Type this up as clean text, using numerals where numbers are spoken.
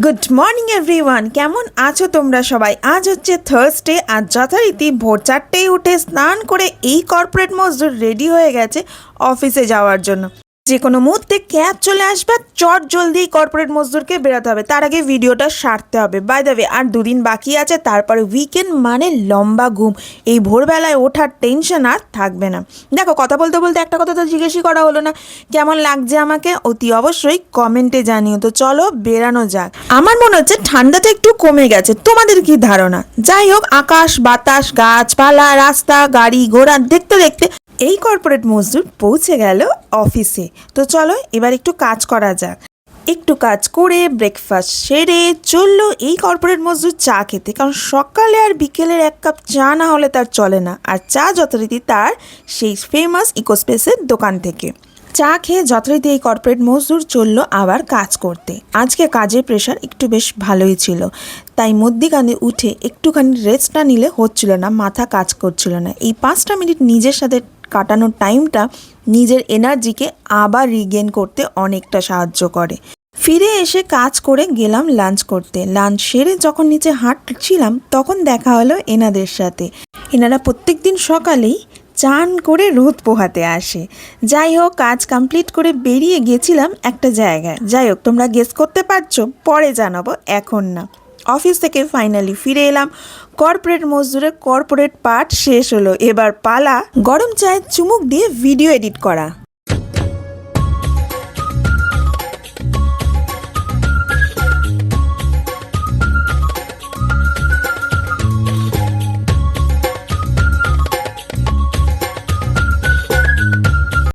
Good morning everyone, কেমন আছো তোমরা সবাই? আজ হচ্ছে থার্সডে আর যথারীতি ভোর 4টেয় উঠে স্নান করে এই কর্পোরেট মজদুর রেডি হয়ে গেছে অফিসে যাওয়ার জন্য। যে কোনো মুহূর্তে ক্যাব চলে আসবে, চট জলদি কর্পোরেট মজদুরকে বেরোতে হবে, তার আগে ভিডিওটা সারতে হবে। বাই দ্য ওয়ে, আর দুদিন বাকি আছে, তারপরে উইকেন্ড মানে লম্বা ঘুম। এই ভোরবেলায় ওঠার টেনশন আর থাকবে না। দেখো, কথা বলতে বলতে একটা কথা তো জিজ্ঞেসই করা হলো না, কেমন লাগছে আমাকে? অতি অবশ্যই কমেন্টে জানিও। তো চলো বেরানো যাক। আমার মনে হচ্ছে ঠান্ডাটা একটু কমে গেছে, তোমাদের কি ধারণা? যাই হোক, আকাশ বাতাস গাছপালা রাস্তা গাড়ি ঘোড়া দেখতে দেখতে এই কর্পোরেট মজদুর পৌঁছে গেল অফিসে। তো চলো এবার একটু কাজ করা যাক। একটু কাজ করে ব্রেকফাস্ট সেরে চললো এই কর্পোরেট মজদুর চা খেতে, কারণ সকালে আর বিকেলের এক কাপ চা না হলে তার চলে না। আর চা যথারীতি তার সেই ফেমাস ইকোস্পেসের দোকান থেকে। চা খেয়ে যথারীতি এই কর্পোরেট মজদুর চললো আবার কাজ করতে। আজকে কাজের প্রেশার একটু বেশ ভালোই ছিল, তাই মধ্যিখানে উঠে একটুখানি রেস্ট না নিলে হচ্ছিল না, মাথা কাজ করছিল না। এই 5টা মিনিট নিজের সাথে কাটানোর টাইমটা নিজের এনার্জিকে আবার রিগেন করতে অনেকটা সাহায্য করে। ফিরে এসে কাজ করে গেলাম লাঞ্চ করতে। লাঞ্চ সেরে যখন নিচে হাঁটছিলাম তখন দেখা হলো এনাদের সাথে। এনারা প্রত্যেক দিন সকালেই চান করে রোদ পোহাতে আসে। যাই হোক, কাজ কমপ্লিট করে বেরিয়ে গেছিলাম একটা জায়গায়। যাই হোক, তোমরা গেস করতে পারছো, পরে জানাবো, এখন না। অফিস থেকে ফাইনালি ফিরে এলাম। কর্পোরেট মজদুরের কর্পোরেট পার্ট শেষ হলো, এবার পালা গরম চায়ের চুমুক দিয়ে ভিডিও এডিট করা।